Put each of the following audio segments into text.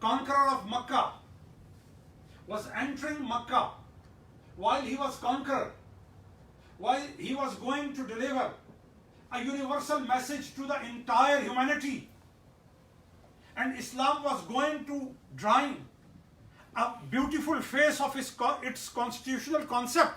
Conqueror of Makkah was entering Makkah while he was conqueror, while he was going to deliver a universal message to the entire humanity, and Islam was going to drawing a beautiful face of its constitutional concept.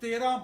13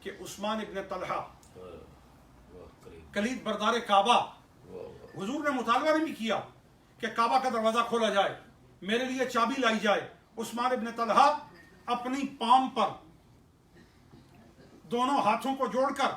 کہ عثمان ابن طلحہ کلید بردار کعبہ، حضور نے مطالبہ نہیں کیا کہ کعبہ کا دروازہ کھولا جائے، میرے لیے چابی لائی جائے۔ عثمان ابن طلحہ اپنی پام پر دونوں ہاتھوں کو جوڑ کر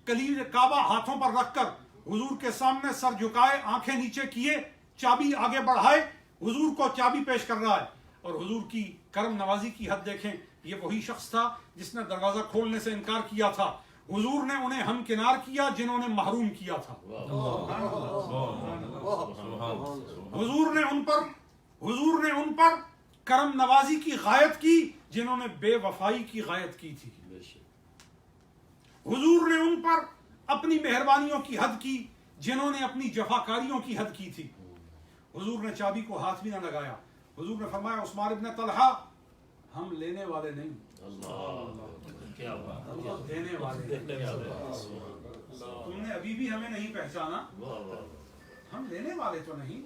کلید کعبہ ہاتھوں پر رکھ کر حضور کے سامنے سر جھکائے، آنکھیں نیچے کیے، چابی آگے بڑھائے، حضور کو چابی پیش کر رہا ہے۔ اور حضور کی کرم نوازی کی حد دیکھیں، یہ وہی شخص تھا جس نے دروازہ کھولنے سے انکار کیا تھا، حضور نے انہیں ہمکنار کیا جنہوں نے محروم کیا تھا۔ حضور نے ان پر کرم نوازی کی غایت کی جنہوں نے بے وفائی کی غایت کی تھی۔ حضور نے ان پر اپنی مہربانیوں کی حد کی جنہوں نے اپنی جفاکاریوں کی حد کی تھی۔ حضور نے چابی کو ہاتھ بھی نہ لگایا۔ حضور نے فرمایا عثمان ابن طلحہ ہم لینے والے نہیں، دینے والے۔ تم نے ابھی بھی ہمیں نہیں پہچانا، ہم لینے والے تو نہیں،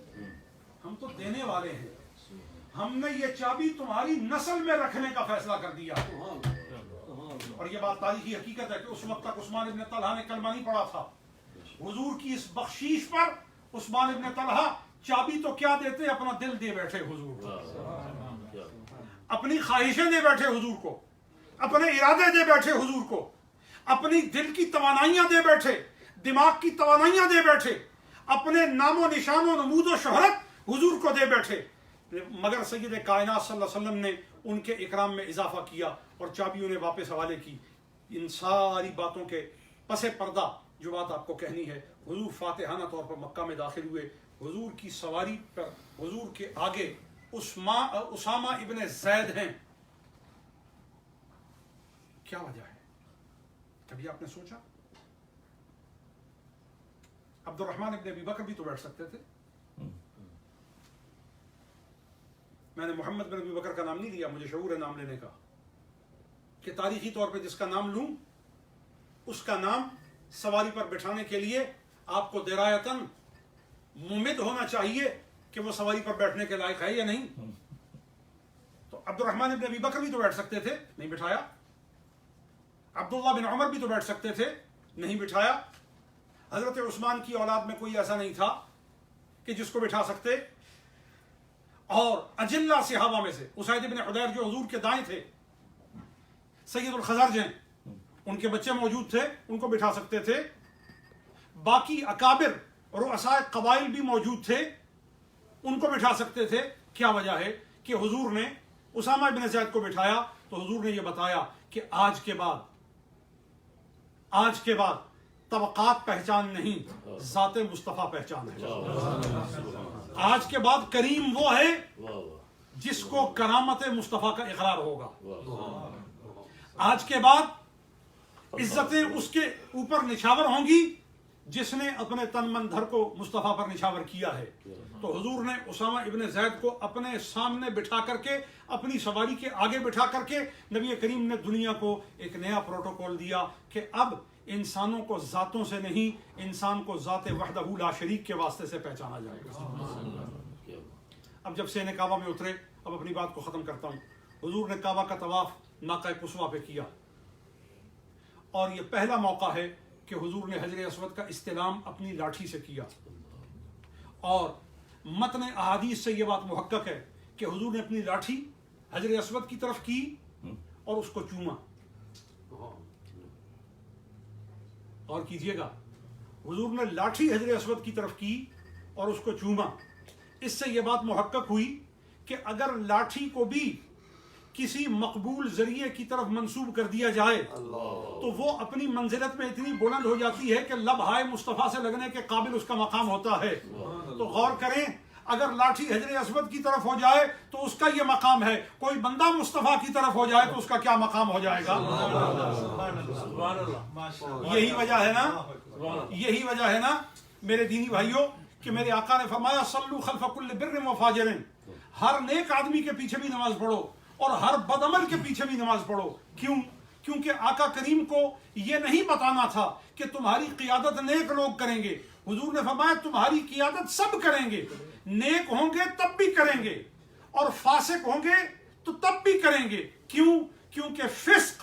ہم تو دینے والے ہیں۔ ہم نے یہ چابی تمہاری نسل میں رکھنے کا فیصلہ کر دیا۔ اور یہ بات تاریخی حقیقت ہے کہ اس وقت تک عثمان ابن طلحہ نے کلمہ نہیں پڑھا تھا۔ حضور کی اس بخشیش پر عثمان ابن طلحہ چابی تو کیا دیتے، اپنا دل دے بیٹھے حضور کو، اپنی خواہشیں دے بیٹھے حضور کو، اپنے ارادے دے بیٹھے حضور کو، اپنی دل کی توانائیاں دے بیٹھے، دماغ کی توانائیاں دے بیٹھے، اپنے نام و نشان و نمود و شہرت حضور کو دے بیٹھے۔ مگر سید کائنات صلی اللہ علیہ وسلم نے ان کے اکرام میں اضافہ کیا اور چابی انہیں واپس حوالے کی۔ ان ساری باتوں کے پس پردہ جو بات آپ کو کہنی ہے، حضور فاتحانہ طور پر مکہ میں داخل ہوئے۔ حضور کی سواری پر حضور کے آگے اسامہ ابن زید ہیں۔ کیا وجہ ہے؟ کبھی آپ نے سوچا؟ عبد الرحمن ابن ابی بکر بھی تو بیٹھ سکتے تھے۔ میں نے محمد بن ابی بکر کا نام نہیں لیا، مجھے شعور ہے نام لینے کا، کہ تاریخی طور پہ جس کا نام لوں اس کا نام سواری پر بٹھانے کے لیے آپ کو درایتاً ممد ہونا چاہیے کہ وہ سواری پر بیٹھنے کے لائق ہے یا نہیں۔ تو عبد الرحمن ابن ابی بکر بھی تو بیٹھ سکتے تھے، نہیں بٹھایا۔ عبداللہ بن عمر بھی تو بیٹھ سکتے تھے، نہیں بٹھایا۔ حضرت عثمان کی اولاد میں کوئی ایسا نہیں تھا کہ جس کو بٹھا سکتے۔ اور اجلہ صحابہ میں سے اسید بن حضیر جو حضور کے دائیں تھے، سید الخزرج ہیں، ان کے بچے موجود تھے، ان کو بٹھا سکتے تھے۔ باقی اکابر رؤساء قبائل بھی موجود تھے، ان کو بٹھا سکتے تھے۔ کیا وجہ ہے کہ حضور نے اسامہ بن زید کو بٹھایا؟ تو حضور نے یہ بتایا کہ آج کے بعد طبقات پہچان نہیں، ذات مصطفیٰ پہچان ہے۔ آج کے بعد کریم وہ ہے جس کو کرامت مصطفیٰ کا اقرار ہوگا۔ آج کے بعد عزتیں اس کے اوپر نچھاور ہوں گی جس نے اپنے تن من دھر کو مصطفیٰ پر نچھاور کیا ہے۔ تو حضور نے اسامہ ابن زید کو اپنے سامنے بٹھا کر کے، اپنی سواری کے آگے بٹھا کر کے، نبی کریم نے دنیا کو ایک نیا پروٹوکول دیا کہ اب انسانوں کو ذاتوں سے نہیں، انسان کو ذات وحدہ لا شریک کے واسطے سے پہچانا جائے گا۔ اب جب سین کعبہ میں اترے، اب اپنی بات کو ختم کرتا ہوں۔ حضور نے کعبہ کا طواف ناقہ قصویٰ پہ کیا، اور یہ پہلا موقع ہے کہ حضور نے حجر اسود کا استلام اپنی لاٹھی سے کیا۔ اور متن احادیث سے یہ بات محقق ہے کہ حضور نے اپنی لاٹھی حجر اسود کی طرف کی اور اس کو چوما۔ اور کیجئے گا، حضور نے لاٹھی حجر اسود کی طرف کی اور اس کو چوما۔ اس سے یہ بات محقق ہوئی کہ اگر لاٹھی کو بھی کسی مقبول ذریعے کی طرف منسوب کر دیا جائے تو وہ اپنی منزلت میں اتنی بلند ہو جاتی ہے کہ لبہائے مصطفیٰ سے لگنے کے قابل اس کا مقام ہوتا ہے۔ تو غور کریں، اگر لاٹھی حجر اسود کی طرف ہو جائے تو اس کا یہ مقام ہے، کوئی بندہ مصطفیٰ کی طرف ہو جائے تو اس کا کیا مقام ہو جائے گا؟ یہی وجہ ہے نا میرے دینی بھائیوں کہ میرے آقا نے فرمایا صلو خلف کل بر و فاجر، ہر نیک آدمی کے پیچھے بھی نماز پڑھو اور ہر بد عمل کے پیچھے بھی نماز پڑھو۔ کیوں؟ کیونکہ آقا کریم کو یہ نہیں بتانا تھا کہ تمہاری قیادت نیک لوگ کریں گے۔ حضور نے فرمایا تمہاری قیادت سب کریں گے، نیک ہوں گے تب بھی کریں گے اور فاسق ہوں گے تو تب بھی کریں گے۔ کیوں؟ کیونکہ فسق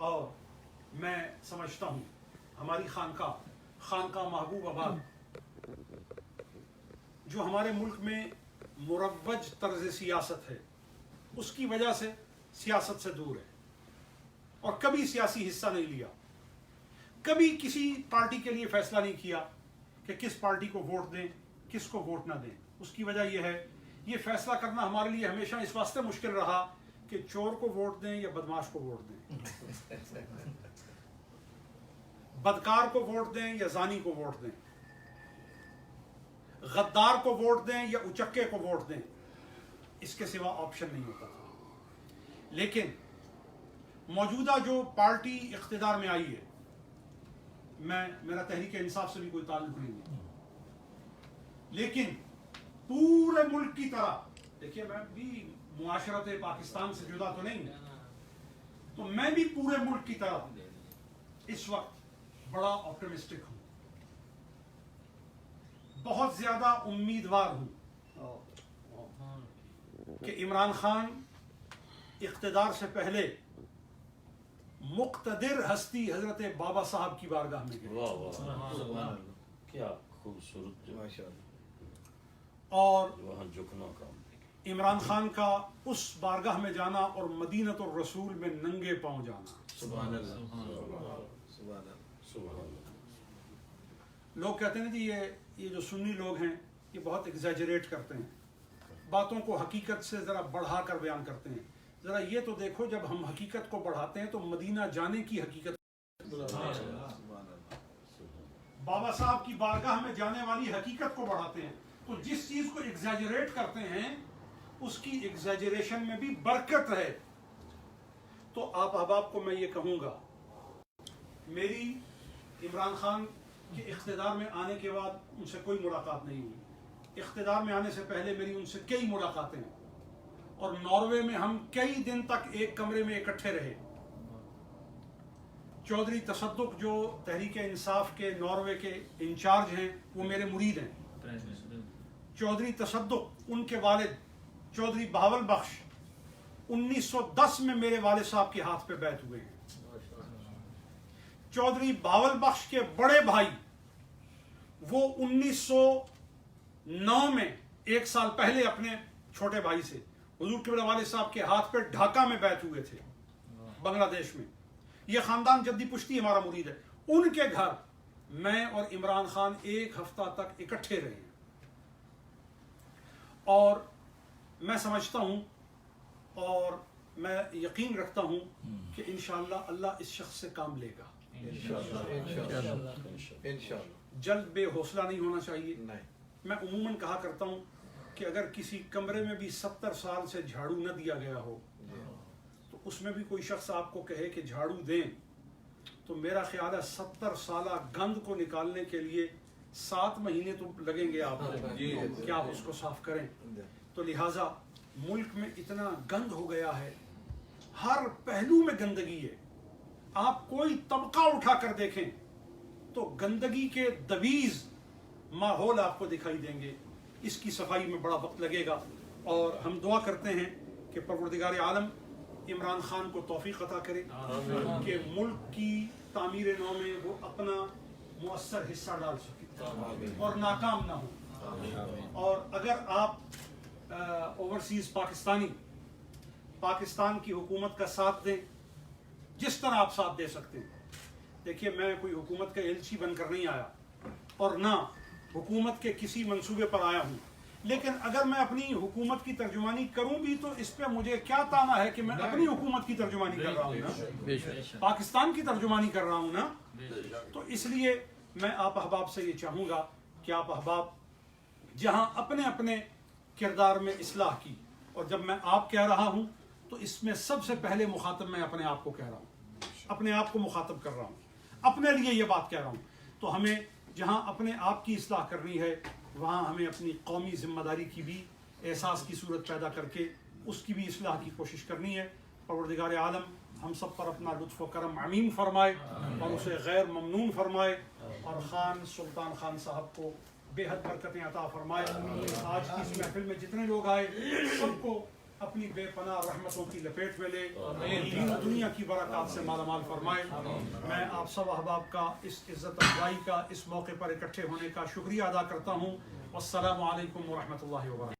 اور میں سمجھتا ہوں ہماری خانقاہ محبوب آباد جو ہمارے ملک میں مروج طرز سیاست ہے، اس کی وجہ سے سیاست سے دور ہے اور کبھی سیاسی حصہ نہیں لیا، کبھی کسی پارٹی کے لیے فیصلہ نہیں کیا کہ کس پارٹی کو ووٹ دیں کس کو ووٹ نہ دیں۔ اس کی وجہ یہ ہے، یہ فیصلہ کرنا ہمارے لیے ہمیشہ اس واسطے مشکل رہا کہ چور کو ووٹ دیں یا بدماش کو ووٹ دیں، بدکار کو ووٹ دیں یا زانی کو ووٹ دیں، غدار کو ووٹ دیں یا اچکے کو ووٹ دیں، اس کے سوا آپشن نہیں ہوتا تھا۔ لیکن موجودہ جو پارٹی اقتدار میں آئی ہے، میرا تحریک انصاف سے بھی کوئی تعلق نہیں ہے، لیکن پورے ملک کی طرح، دیکھیے میں بھی معاشرت پاکستان سے جدا تو نہیں ہوں، تو میں بھی پورے ملک کی طرح اس وقت بڑا آپٹمسٹک ہوں، بہت زیادہ امیدوار ہوں کہ عمران خان اقتدار سے پہلے مقتدر ہستی حضرت بابا صاحب کی بارگاہ میں گئے، واہ واہ کیا خوبصورت اور وہاں جھکنا کا عمران خان کا اس بارگاہ میں جانا اور مدینۃ الرسول میں ننگے پاؤں جانا۔ سبحان اللہ سبحان اللہ۔ لوگ کہتے ہیں جی یہ جو سنی لوگ ہیں یہ بہت ایگزیجریٹ کرتے ہیں، باتوں کو حقیقت سے ذرا بڑھا کر بیان کرتے ہیں۔ ذرا یہ تو دیکھو، جب ہم حقیقت کو بڑھاتے ہیں تو مدینہ جانے کی حقیقت، بابا صاحب کی بارگاہ میں جانے والی حقیقت کو بڑھاتے ہیں، تو جس چیز کو ایگزیجریٹ کرتے ہیں اس کی ایگزیجریشن میں بھی برکت ہے۔ تو آپ احباب کو میں یہ کہوں گا، میری عمران خان کے اقتدار میں آنے کے بعد ان سے کوئی ملاقات نہیں ہوئی، اقتدار میں آنے سے پہلے میری ان سے کئی ملاقاتیں ہیں، اور ناروے میں ہم کئی دن تک ایک کمرے میں اکٹھے رہے۔ چودھری تصدق جو تحریک انصاف کے ناروے کے انچارج ہیں وہ میرے مرید ہیں۔ چودھری تصدق، ان کے والد چودھری بہاول بخش 1910 میں میرے والد صاحب کے ہاتھ پہ بیعت ہوئے ہیں۔ چودھری بہاول بخش کے بڑے بھائی وہ 1909 میں ایک سال پہلے اپنے چھوٹے بھائی سے حضور کے والد صاحب کے ہاتھ پہ ڈھاکہ میں بیعت ہوئے تھے، بنگلہ دیش میں۔ یہ خاندان جدی پشتی ہمارا مرید ہے۔ ان کے گھر میں اور عمران خان ایک ہفتہ تک اکٹھے رہے ہیں، اور میں سمجھتا ہوں اور میں یقین رکھتا ہوں کہ انشاءاللہ اللہ اس شخص سے کام لے گا۔ جلد بے حوصلہ نہیں ہونا چاہیے۔ میں عموماً کہا کرتا ہوں کہ اگر کسی کمرے میں بھی 70 سال سے جھاڑو نہ دیا گیا ہو تو اس میں بھی کوئی شخص آپ کو کہے کہ جھاڑو دیں، تو میرا خیال ہے 70 سالہ گند کو نکالنے کے لیے 7 مہینے تو لگیں گے آپ کو کہ آپ اس کو صاف کریں۔ تو لہٰذا ملک میں اتنا گند ہو گیا ہے، ہر پہلو میں گندگی ہے، آپ کوئی طبقہ اٹھا کر دیکھیں تو گندگی کے دویز ماحول آپ کو دکھائی دیں گے۔ اس کی صفائی میں بڑا وقت لگے گا، اور ہم دعا کرتے ہیں کہ پروردگار عالم عمران خان کو توفیق عطا کرے کہ ملک کی تعمیر نو میں وہ اپنا مؤثر حصہ ڈال سکے اور ناکام نہ ہو۔ اور اگر آپ اوورسیز پاکستان کی حکومت کا ساتھ دیں جس طرح آپ ساتھ دے سکتے ہیں۔ دیکھیے میں کوئی حکومت کا ایلچی بن کر نہیں آیا اور نہ حکومت کے کسی منصوبے پر آیا ہوں، لیکن اگر میں اپنی حکومت کی ترجمانی کروں بھی تو اس پہ مجھے کیا تانا ہے کہ میں اپنی حکومت کی ترجمانی کر رہا ہوں نا، پاکستان کی ترجمانی کر رہا ہوں نا۔ تو اس لیے میں آپ احباب سے یہ چاہوں گا کہ آپ احباب جہاں اپنے اپنے کردار میں اصلاح کی، اور جب میں آپ کہہ رہا ہوں تو اس میں سب سے پہلے مخاطب میں اپنے آپ کو کہہ رہا ہوں، اپنے آپ کو مخاطب کر رہا ہوں، اپنے لیے یہ بات کہہ رہا ہوں۔ تو ہمیں جہاں اپنے آپ کی اصلاح کرنی ہے وہاں ہمیں اپنی قومی ذمہ داری کی بھی احساس کی صورت پیدا کر کے اس کی بھی اصلاح کی کوشش کرنی ہے۔ پروردگار عالم ہم سب پر اپنا لطف و کرم عمیم فرمائے اور اسے غیر ممنون فرمائے، اور خان سلطان خان صاحب کو بے حد برکتیں عطا فرمائے۔ آج کی اس محفل میں جتنے لوگ آئے سب کو اپنی بے پناہ رحمتوں کی لپیٹ میں لے، دین و دنیا کی برکات سے مالا مال فرمائے۔ میں آپ سب احباب کا اس عزت افزائی کا، اس موقع پر اکٹھے ہونے کا شکریہ ادا کرتا ہوں۔ والسلام علیکم ورحمۃ اللہ وبرکاتہ۔